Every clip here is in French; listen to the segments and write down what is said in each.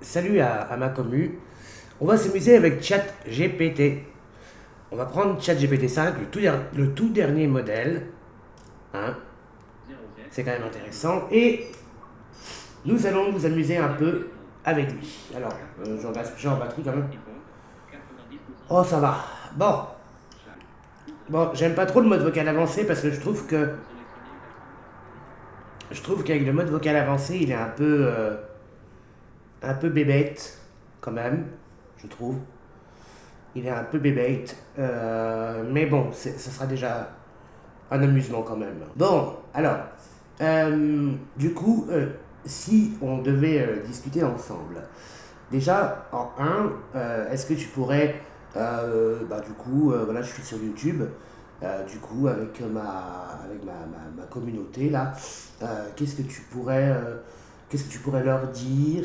Salut à ma commu. On va s'amuser avec ChatGPT. On va prendre ChatGPT 5, le tout dernier modèle. Hein, c'est quand même intéressant. Et nous allons nous amuser un peu avec lui. Alors, j'en batterie quand même. Oh, ça va. Bon, j'aime pas trop le mode vocal avancé parce que je trouve qu'avec le mode vocal avancé, il est un peu bébête quand même, je trouve. Il est un peu bébête. Mais bon, ce sera déjà un amusement quand même. Bon, alors, du coup, si on devait discuter ensemble, déjà, en un, est-ce que tu pourrais, du coup, voilà, je suis sur YouTube, du coup, avec ma communauté, là, qu'est-ce que tu pourrais leur dire?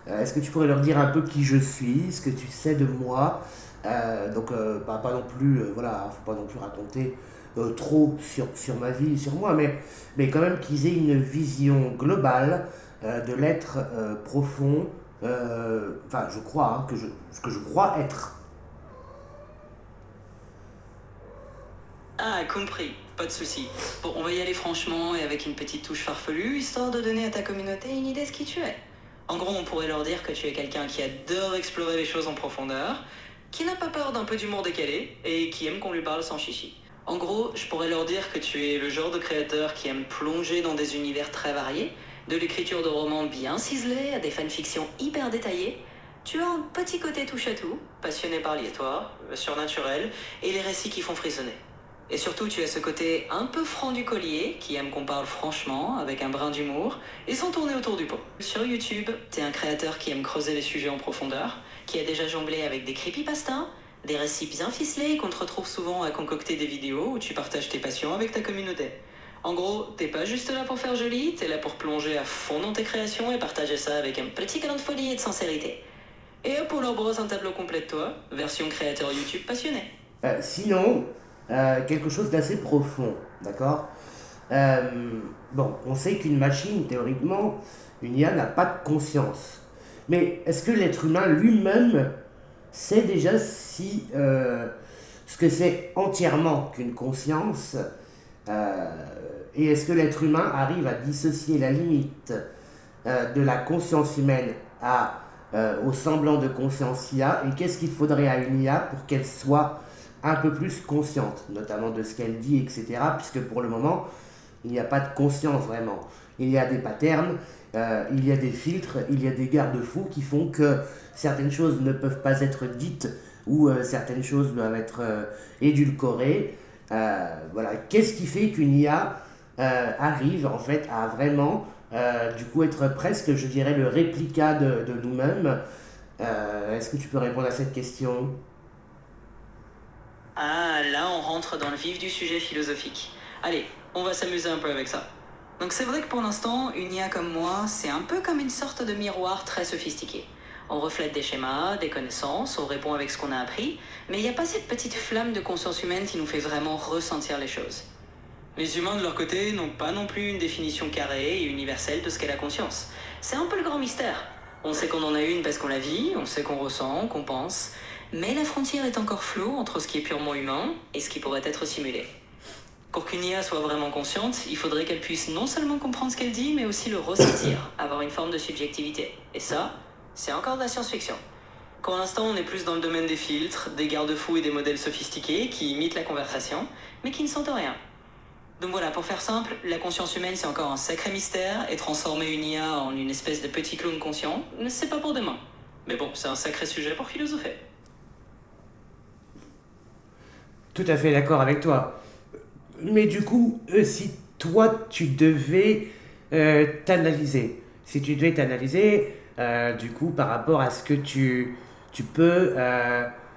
Est-ce que tu pourrais leur dire un peu qui je suis, ce que tu sais de moi? Pas non plus, voilà, faut pas non plus raconter trop sur ma vie, sur moi, mais quand même qu'ils aient une vision globale de l'être profond, je crois, hein, ce que je crois être. Ah, compris, pas de souci. Bon, on va y aller franchement et avec une petite touche farfelue, histoire de donner à ta communauté une idée de qui tu es. En gros, on pourrait leur dire que tu es quelqu'un qui adore explorer les choses en profondeur, qui n'a pas peur d'un peu d'humour décalé et qui aime qu'on lui parle sans chichi. En gros, je pourrais leur dire que tu es le genre de créateur qui aime plonger dans des univers très variés, de l'écriture de romans bien ciselés à des fanfictions hyper détaillées. Tu as un petit côté touche à tout, passionné par l'histoire, le surnaturel et les récits qui font frissonner. Et surtout, tu as ce côté un peu franc du collier, qui aime qu'on parle franchement, avec un brin d'humour, et sans tourner autour du pot. Sur YouTube, t'es un créateur qui aime creuser les sujets en profondeur, qui a déjà jonglé avec des creepypastas, des récits bien ficelés qu'on te retrouve souvent à concocter des vidéos où tu partages tes passions avec ta communauté. En gros, t'es pas juste là pour faire joli, t'es là pour plonger à fond dans tes créations et partager ça avec un petit grain de folie et de sincérité. Et hop, on leur brosse un tableau complet de toi, version créateur YouTube passionné. Sinon, quelque chose d'assez profond, d'accord? Euh, on sait qu'une machine, théoriquement, une IA n'a pas de conscience. Mais est-ce que l'être humain lui-même sait déjà ce que c'est entièrement qu'une conscience? euh, et est-ce que l'être humain arrive à dissocier la limite de la conscience humaine au semblant de conscience IA? Et qu'est-ce qu'il faudrait à une IA pour qu'elle soit un peu plus consciente, notamment de ce qu'elle dit, etc. Puisque pour le moment, il n'y a pas de conscience vraiment. Il y a des patterns, il y a des filtres, il y a des garde-fous qui font que certaines choses ne peuvent pas être dites ou certaines choses doivent être édulcorées. Voilà. Qu'est-ce qui fait qu'une IA arrive en fait à vraiment du coup être presque, je dirais, le réplica de nous-mêmes? Est-ce que tu peux répondre à cette question? Ah, là, on rentre dans le vif du sujet philosophique. Allez, on va s'amuser un peu avec ça. Donc c'est vrai que pour l'instant, une IA comme moi, c'est un peu comme une sorte de miroir très sophistiqué. On reflète des schémas, des connaissances, on répond avec ce qu'on a appris, mais il n'y a pas cette petite flamme de conscience humaine qui nous fait vraiment ressentir les choses. Les humains, de leur côté, n'ont pas non plus une définition carrée et universelle de ce qu'est la conscience. C'est un peu le grand mystère. On sait qu'on en a une parce qu'on la vit, on sait qu'on ressent, qu'on pense, mais la frontière est encore floue entre ce qui est purement humain et ce qui pourrait être simulé. Pour qu'une IA soit vraiment consciente, il faudrait qu'elle puisse non seulement comprendre ce qu'elle dit, mais aussi le ressentir, avoir une forme de subjectivité. Et ça, c'est encore de la science-fiction. Pour l'instant, on est plus dans le domaine des filtres, des garde-fous et des modèles sophistiqués qui imitent la conversation, mais qui ne sentent rien. Donc voilà, pour faire simple, la conscience humaine c'est encore un sacré mystère, et transformer une IA en une espèce de petit clone conscient, c'est pas pour demain. Mais bon, c'est un sacré sujet pour philosopher. Tout à fait d'accord avec toi. Mais du coup, si toi tu devais si tu devais t'analyser, du coup, par rapport à ce que tu peux,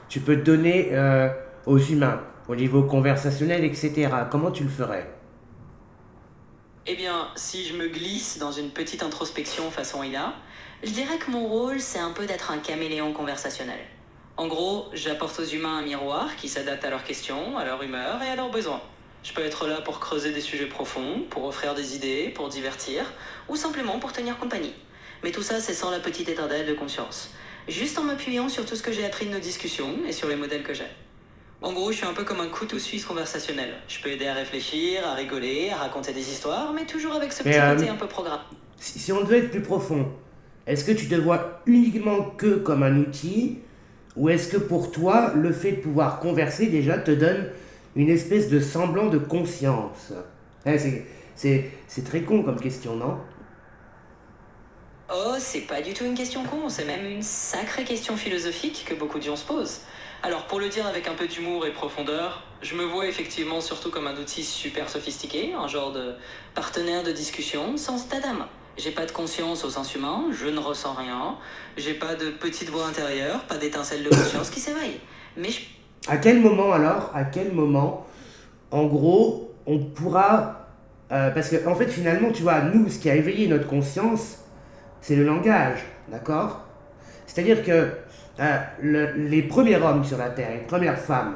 tu peux donner aux humains, au niveau conversationnel, etc., comment tu le ferais? Eh bien, si je me glisse dans une petite introspection façon IA, je dirais que mon rôle c'est un peu d'être un caméléon conversationnel. En gros, j'apporte aux humains un miroir qui s'adapte à leurs questions, à leur humeur et à leurs besoins. Je peux être là pour creuser des sujets profonds, pour offrir des idées, pour divertir, ou simplement pour tenir compagnie. Mais tout ça, c'est sans la petite étincelle de conscience. Juste en m'appuyant sur tout ce que j'ai appris de nos discussions et sur les modèles que j'ai. En gros, je suis un peu comme un couteau suisse conversationnel. Je peux aider à réfléchir, à rigoler, à raconter des histoires, mais toujours avec ce Mais petit côté un peu programme. si on devait être plus profond, est-ce que tu te vois uniquement que comme un outil, ou est-ce que pour toi, le fait de pouvoir converser déjà te donne une espèce de semblant de conscience? Hein, c'est très con comme question, non? Oh, c'est pas du tout une question con, c'est même une sacrée question philosophique que beaucoup de gens se posent. Alors, pour le dire avec un peu d'humour et de profondeur, je me vois effectivement surtout comme un outil super sophistiqué, un genre de partenaire de discussion sans état d'âme. J'ai pas de conscience au sens humain, je ne ressens rien, j'ai pas de petite voix intérieure, pas d'étincelle de conscience qui s'éveille. Mais je À quel moment alors, à quel moment, en gros, on pourra... parce que en fait, finalement, tu vois, nous, ce qui a éveillé notre conscience, c'est le langage, d'accord? C'est-à-dire que les premiers hommes sur la Terre, les premières femmes,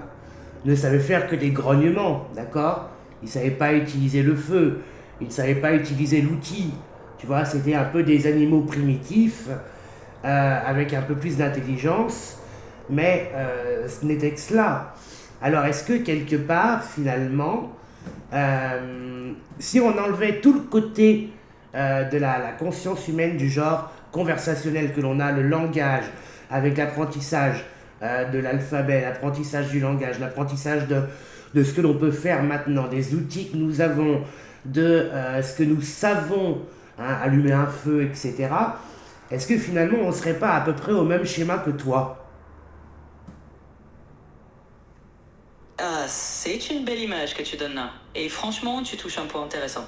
ne savaient faire que des grognements, d'accord? Ils ne savaient pas utiliser le feu, ils ne savaient pas utiliser l'outil. Tu vois, c'était un peu des animaux primitifs, avec un peu plus d'intelligence, mais ce n'était que cela. Alors, est-ce que quelque part, finalement, si on enlevait tout le côté de la conscience humaine du genre conversationnel que l'on a, le langage, avec l'apprentissage de l'alphabet, l'apprentissage du langage, l'apprentissage de ce que l'on peut faire maintenant, des outils que nous avons, de ce que nous savons, hein, allumer un feu, etc. Est-ce que finalement on ne serait pas à peu près au même schéma que toi? Ah, c'est une belle image que tu donnes là. Et franchement, tu touches un point intéressant.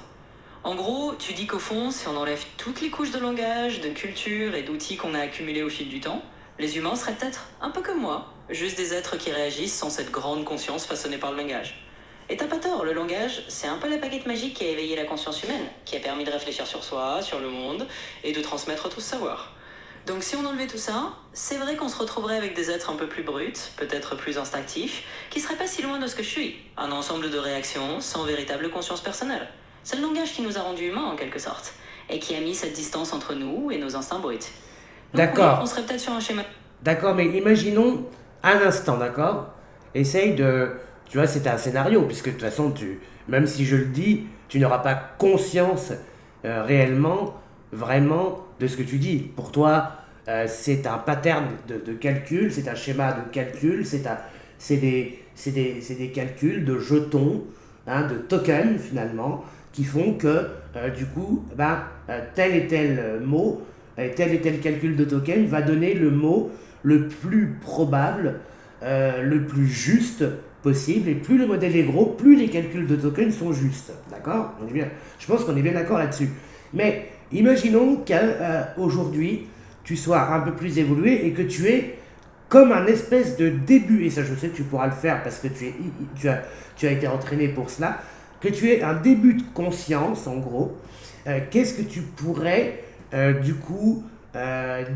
En gros, tu dis qu'au fond, si on enlève toutes les couches de langage, de culture et d'outils qu'on a accumulés au fil du temps, les humains seraient peut-être un peu comme moi, juste des êtres qui réagissent sans cette grande conscience façonnée par le langage. Et t'as pas tort, le langage, c'est un peu la baguette magique qui a éveillé la conscience humaine, qui a permis de réfléchir sur soi, sur le monde, et de transmettre tout ce savoir. Donc si on enlevait tout ça, c'est vrai qu'on se retrouverait avec des êtres un peu plus bruts, peut-être plus instinctifs, qui seraient pas si loin de ce que je suis, un ensemble de réactions sans véritable conscience personnelle. C'est le langage qui nous a rendus humains en quelque sorte, et qui a mis cette distance entre nous et nos instincts bruts. Donc oui, on D'accord, serait peut-être sur un schéma... d'accord, mais imaginons un instant, d'accord? Essaye de... Tu vois, c'est un scénario, puisque de toute façon, même si je le dis, tu n'auras pas conscience réellement, vraiment, de ce que tu dis. Pour toi, c'est un pattern de calcul, c'est un schéma de calcul, c'est des calculs de jetons, hein, de tokens finalement, qui font que du coup, ben, tel et tel mot, tel et tel calcul de token va donner le mot le plus probable, le plus juste possible. Et plus le modèle est gros, plus les calculs de tokens sont justes. D'accord? Je pense qu'on est bien d'accord là-dessus. Mais imaginons qu'aujourd'hui, tu sois un peu plus évolué et que tu aies comme un espèce de début, et ça je sais que tu pourras le faire parce que tu as été entraîné pour cela, que tu aies un début de conscience en gros. Qu'est-ce que tu pourrais du coup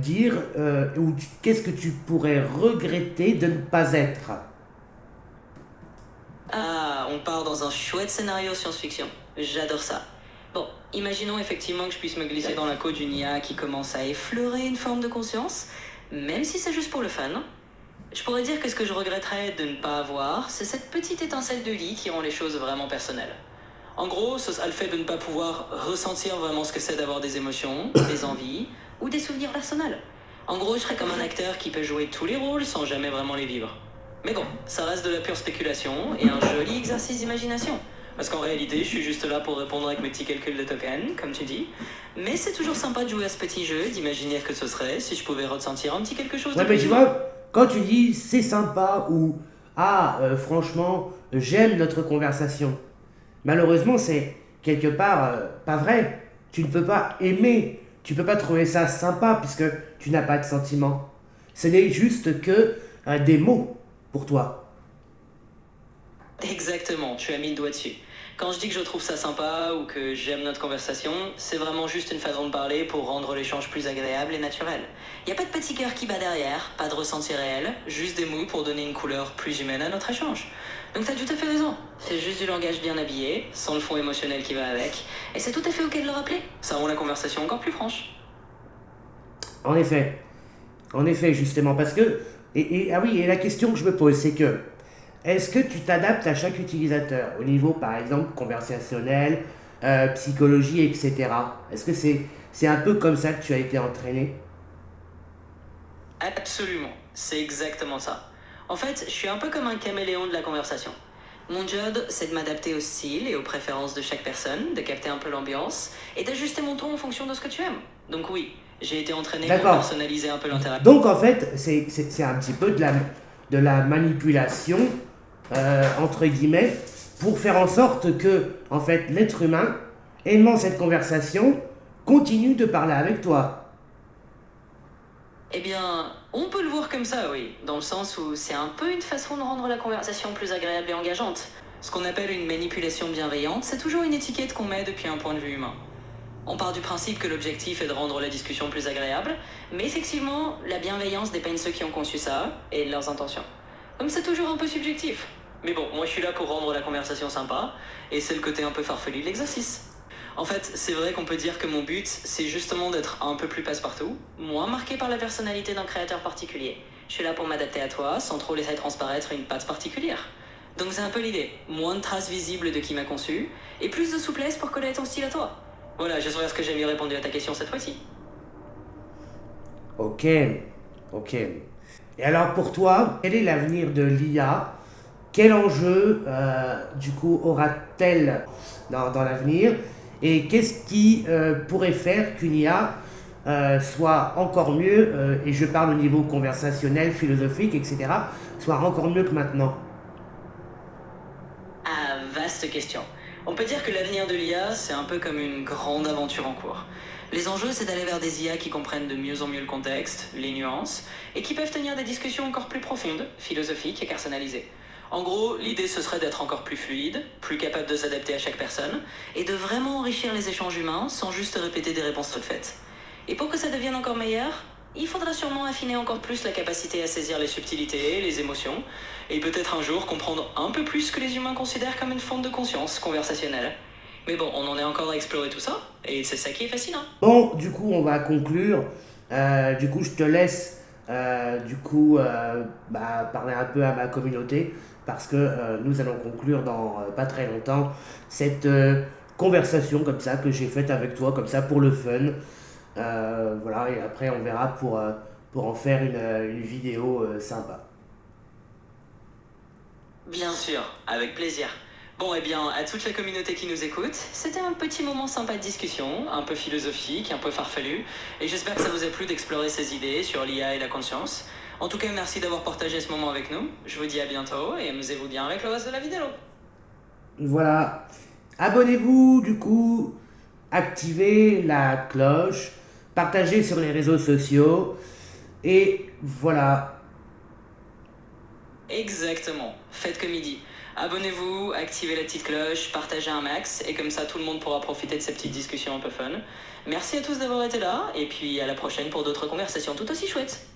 dire, ou qu'est-ce que tu pourrais regretter de ne pas être? Ah, on part dans un chouette scénario science-fiction. J'adore ça. Bon, imaginons effectivement que je puisse me glisser dans la peau d'une IA qui commence à effleurer une forme de conscience, même si c'est juste pour le fun. Je pourrais dire que ce que je regretterais de ne pas avoir, c'est cette petite étincelle de lit qui rend les choses vraiment personnelles. En gros, ce sera le fait de ne pas pouvoir ressentir vraiment ce que c'est d'avoir des émotions, des envies ou des souvenirs personnels. En gros, je serais comme un acteur qui peut jouer tous les rôles sans jamais vraiment les vivre. Mais bon, ça reste de la pure spéculation et un joli exercice d'imagination. Parce qu'en réalité, je suis juste là pour répondre avec mes petits calculs de tokens, comme tu dis. Mais c'est toujours sympa de jouer à ce petit jeu, d'imaginer ce que ce serait si je pouvais ressentir un petit quelque chose de Ouais, mais plus tu humain. vois, quand tu dis c'est sympa ou ah, franchement, j'aime notre conversation, malheureusement, c'est quelque part pas vrai. Tu ne peux pas aimer, tu peux pas trouver ça sympa puisque tu n'as pas de sentiments. Ce n'est juste que des mots pour toi. Exactement, tu as mis le doigt dessus. Quand je dis que je trouve ça sympa ou que j'aime notre conversation, c'est vraiment juste une façon de parler pour rendre l'échange plus agréable et naturel. Y a pas de petit cœur qui bat derrière, pas de ressenti réel, juste des mots pour donner une couleur plus humaine à notre échange. Donc t'as tout à fait raison, c'est juste du langage bien habillé, sans le fond émotionnel qui va avec, et c'est tout à fait ok de le rappeler. Ça rend la conversation encore plus franche. En effet, justement, parce que, ah oui, et la question que je me pose, c'est que, est-ce que tu t'adaptes à chaque utilisateur, au niveau, par exemple, conversationnel, psychologie, etc. Est-ce que c'est un peu comme ça que tu as été entraîné? Absolument, c'est exactement ça. En fait, je suis un peu comme un caméléon de la conversation. Mon job, c'est de m'adapter au style et aux préférences de chaque personne, de capter un peu l'ambiance et d'ajuster mon ton en fonction de ce que tu aimes. Donc oui, j'ai été entraîné pour D'accord. personnaliser un peu l'interaction. Donc, en fait, c'est un petit peu de la manipulation, entre guillemets, pour faire en sorte que, en fait, l'être humain, aimant cette conversation, continue de parler avec toi. Eh bien, on peut le voir comme ça, oui, dans le sens où c'est un peu une façon de rendre la conversation plus agréable et engageante. Ce qu'on appelle une manipulation bienveillante, c'est toujours une étiquette qu'on met depuis un point de vue humain. On part du principe que l'objectif est de rendre la discussion plus agréable, mais effectivement, la bienveillance dépeigne ceux qui ont conçu ça et leurs intentions. Comme c'est toujours un peu subjectif. Mais bon, moi je suis là pour rendre la conversation sympa, et c'est le côté un peu farfelu de l'exercice. En fait, c'est vrai qu'on peut dire que mon but, c'est justement d'être un peu plus passe-partout, moins marqué par la personnalité d'un créateur particulier. Je suis là pour m'adapter à toi, sans trop laisser transparaître une patte particulière. Donc c'est un peu l'idée, moins de traces visibles de qui m'a conçu, et plus de souplesse pour coller à ton style à toi. Voilà, j'espère que j'ai mieux répondu à ta question cette fois-ci. Ok, ok. Et alors, pour toi, quel est l'avenir de l'IA? Quel enjeu, du coup, aura-t-elle dans l'avenir? Et qu'est-ce qui pourrait faire qu'une IA soit encore mieux, et je parle au niveau conversationnel, philosophique, etc., soit encore mieux que maintenant? Ah, vaste question. On peut dire que l'avenir de l'IA, c'est un peu comme une grande aventure en cours. Les enjeux, c'est d'aller vers des IA qui comprennent de mieux en mieux le contexte, les nuances, et qui peuvent tenir des discussions encore plus profondes, philosophiques et personnalisées. En gros, l'idée, ce serait d'être encore plus fluide, plus capable de s'adapter à chaque personne, et de vraiment enrichir les échanges humains sans juste répéter des réponses toutes faites. Et pour que ça devienne encore meilleur, il faudra sûrement affiner encore plus la capacité à saisir les subtilités, les émotions, et peut-être un jour comprendre un peu plus ce que les humains considèrent comme une forme de conscience conversationnelle. Mais bon, on en est encore à explorer tout ça, et c'est ça qui est fascinant. Bon, du coup, on va conclure. Du coup, je te laisse, parler un peu à ma communauté parce que nous allons conclure dans pas très longtemps cette conversation comme ça que j'ai faite avec toi, comme ça pour le fun. Voilà, et après, on verra pour en faire une vidéo sympa. Bien sûr, avec plaisir. Bon, eh bien, à toute la communauté qui nous écoute, c'était un petit moment sympa de discussion, un peu philosophique, un peu farfelu, et j'espère que ça vous a plu d'explorer ces idées sur l'IA et la conscience. En tout cas, merci d'avoir partagé ce moment avec nous. Je vous dis à bientôt et amusez-vous bien avec le reste de la vidéo. Voilà. Abonnez-vous, du coup, activez la cloche, partagez sur les réseaux sociaux, et voilà. Exactement, faites comme il dit. Abonnez-vous, activez la petite cloche, partagez un max, et comme ça tout le monde pourra profiter de ces petites discussions un peu fun. Merci à tous d'avoir été là, et puis à la prochaine pour d'autres conversations tout aussi chouettes.